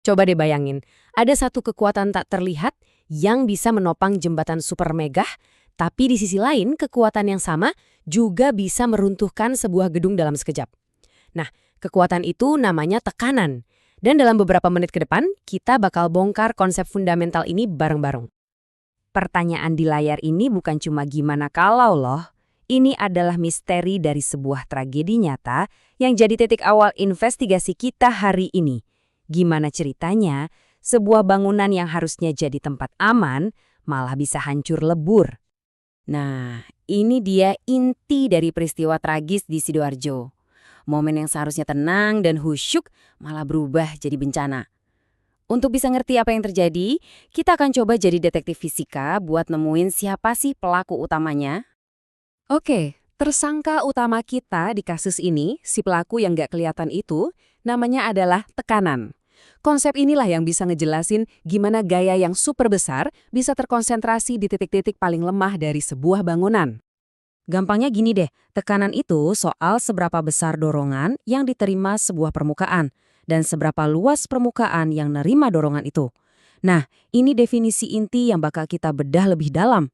Coba deh bayangin, ada satu kekuatan tak terlihat yang bisa menopang jembatan super megah, tapi di sisi lain kekuatan yang sama juga bisa meruntuhkan sebuah gedung dalam sekejap. Nah, kekuatan itu namanya tekanan. Dan dalam beberapa menit ke depan, kita bakal bongkar konsep fundamental ini bareng-bareng. Pertanyaan di layar ini bukan cuma gimana kalau loh. Ini adalah misteri dari sebuah tragedi nyata yang jadi titik awal investigasi kita hari ini. Gimana ceritanya, sebuah bangunan yang harusnya jadi tempat aman malah bisa hancur lebur. Nah, ini dia inti dari peristiwa tragis di Sidoarjo. Momen yang seharusnya tenang dan khusyuk malah berubah jadi bencana. Untuk bisa ngerti apa yang terjadi, kita akan coba jadi detektif fisika buat nemuin siapa sih pelaku utamanya. Oke, tersangka utama kita di kasus ini, si pelaku yang gak kelihatan itu, namanya adalah tekanan. Konsep inilah yang bisa ngejelasin gimana gaya yang super besar bisa terkonsentrasi di titik-titik paling lemah dari sebuah bangunan. Gampangnya gini deh, tekanan itu soal seberapa besar dorongan yang diterima sebuah permukaan dan seberapa luas permukaan yang nerima dorongan itu. Nah, ini definisi inti yang bakal kita bedah lebih dalam.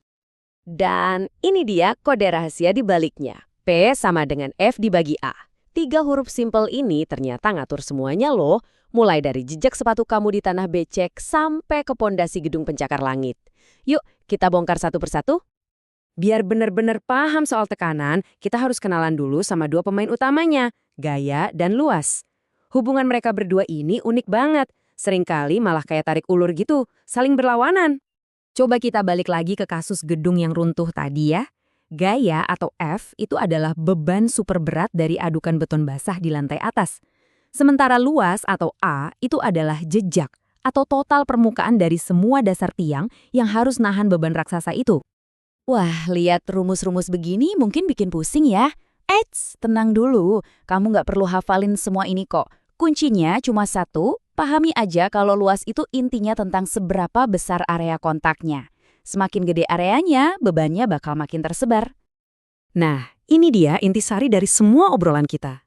Dan ini dia kode rahasia di baliknya. P sama dengan F dibagi A. 3 huruf simpel ini ternyata ngatur semuanya loh, mulai dari jejak sepatu kamu di tanah becek sampai ke pondasi gedung pencakar langit. Yuk, kita bongkar satu persatu. Biar benar-benar paham soal tekanan, kita harus kenalan dulu sama dua pemain utamanya, Gaya dan Luas. Hubungan mereka berdua ini unik banget. Seringkali malah kayak tarik ulur gitu, saling berlawanan. Coba kita balik lagi ke kasus gedung yang runtuh tadi ya. Gaya atau F itu adalah beban super berat dari adukan beton basah di lantai atas. Sementara Luas atau A itu adalah jejak atau total permukaan dari semua dasar tiang yang harus nahan beban raksasa itu. Wah, lihat rumus-rumus begini mungkin bikin pusing ya. Eits, tenang dulu. Kamu nggak perlu hafalin semua ini kok. Kuncinya cuma satu, pahami aja kalau luas itu intinya tentang seberapa besar area kontaknya. Semakin gede areanya, bebannya bakal makin tersebar. Nah, ini dia intisari dari semua obrolan kita.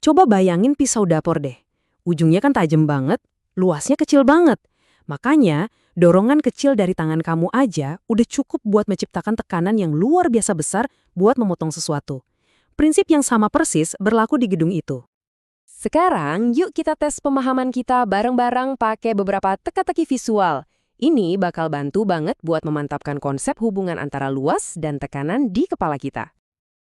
Coba bayangin pisau dapur deh. Ujungnya kan tajam banget, luasnya kecil banget. Makanya, dorongan kecil dari tangan kamu aja udah cukup buat menciptakan tekanan yang luar biasa besar buat memotong sesuatu. Prinsip yang sama persis berlaku di gedung itu. Sekarang, yuk kita tes pemahaman kita bareng-bareng pakai beberapa teka-teki visual. Ini bakal bantu banget buat memantapkan konsep hubungan antara luas dan tekanan di kepala kita.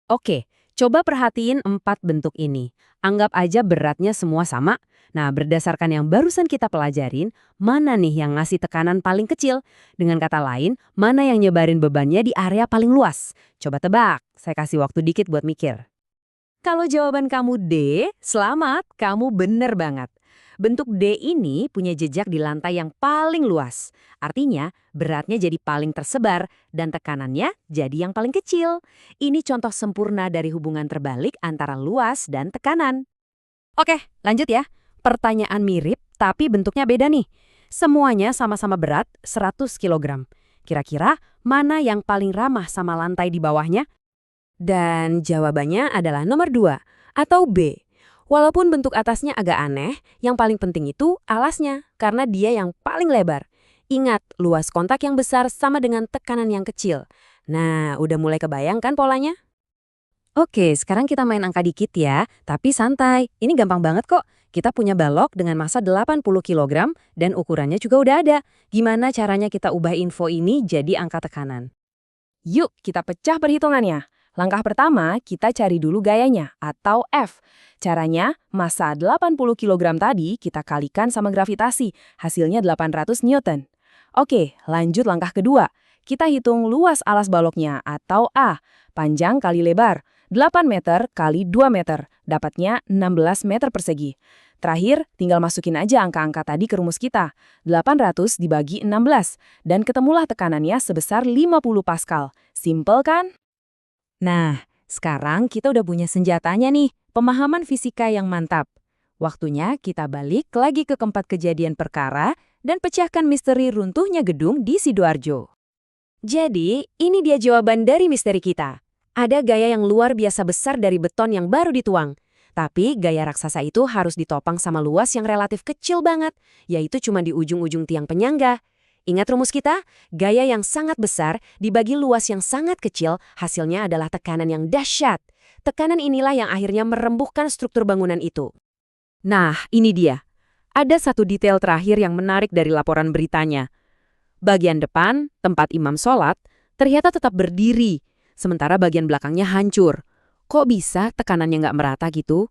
Oke, coba perhatiin 4 bentuk ini. Anggap aja beratnya semua sama. Nah, berdasarkan yang barusan kita pelajarin, mana nih yang ngasih tekanan paling kecil? Dengan kata lain, mana yang nyebarin bebannya di area paling luas? Coba tebak, saya kasih waktu dikit buat mikir. Kalau jawaban kamu D, selamat, kamu bener banget. Bentuk D ini punya jejak di lantai yang paling luas. Artinya, beratnya jadi paling tersebar dan tekanannya jadi yang paling kecil. Ini contoh sempurna dari hubungan terbalik antara luas dan tekanan. Oke, lanjut ya. Pertanyaan mirip, tapi bentuknya beda nih. Semuanya sama-sama berat, 100 kg. Kira-kira mana yang paling ramah sama lantai di bawahnya? Dan jawabannya adalah nomor 2, atau B. Walaupun bentuk atasnya agak aneh, yang paling penting itu alasnya, karena dia yang paling lebar. Ingat, luas kontak yang besar sama dengan tekanan yang kecil. Nah, udah mulai kebayang kan polanya? Oke, sekarang kita main angka dikit ya, tapi santai. Ini gampang banget kok. Kita punya balok dengan massa 80 kg dan ukurannya juga udah ada. Gimana caranya kita ubah info ini jadi angka tekanan? Yuk, kita pecah perhitungannya. Langkah pertama, kita cari dulu gayanya, atau F. Caranya, massa 80 kg tadi kita kalikan sama gravitasi, hasilnya 800 Newton. Oke, lanjut langkah kedua. Kita hitung luas alas baloknya, atau A. Panjang kali lebar, 8 meter kali 2 meter, dapatnya 16 meter persegi. Terakhir, tinggal masukin aja angka-angka tadi ke rumus kita. 800 dibagi 16, dan ketemulah tekanannya sebesar 50 Pascal. Simpel kan? Nah, sekarang kita udah punya senjatanya nih, pemahaman fisika yang mantap. Waktunya kita balik lagi ke keempat kejadian perkara dan pecahkan misteri runtuhnya gedung di Sidoarjo. Jadi, ini dia jawaban dari misteri kita. Ada gaya yang luar biasa besar dari beton yang baru dituang. Tapi gaya raksasa itu harus ditopang sama luas yang relatif kecil banget, yaitu cuma di ujung-ujung tiang penyangga. Ingat rumus kita? Gaya yang sangat besar dibagi luas yang sangat kecil, hasilnya adalah tekanan yang dahsyat. Tekanan inilah yang akhirnya merembuhkan struktur bangunan itu. Nah, ini dia. Ada satu detail terakhir yang menarik dari laporan beritanya. Bagian depan, tempat imam sholat, ternyata tetap berdiri, sementara bagian belakangnya hancur. Kok bisa tekanannya nggak merata gitu?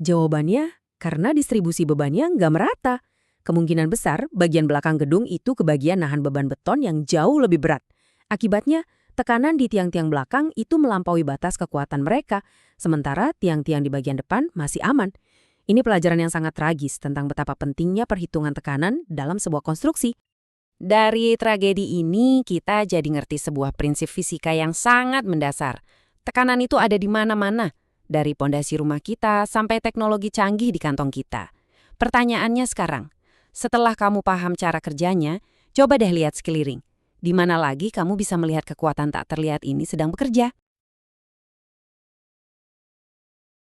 Jawabannya, karena distribusi bebannya nggak merata. Kemungkinan besar bagian belakang gedung itu kebagian nahan beban beton yang jauh lebih berat. Akibatnya, tekanan di tiang-tiang belakang itu melampaui batas kekuatan mereka, sementara tiang-tiang di bagian depan masih aman. Ini pelajaran yang sangat tragis tentang betapa pentingnya perhitungan tekanan dalam sebuah konstruksi. Dari tragedi ini, kita jadi ngerti sebuah prinsip fisika yang sangat mendasar. Tekanan itu ada di mana-mana, dari pondasi rumah kita sampai teknologi canggih di kantong kita. Pertanyaannya sekarang, setelah kamu paham cara kerjanya, coba deh lihat sekeliling. Di mana lagi kamu bisa melihat kekuatan tak terlihat ini sedang bekerja?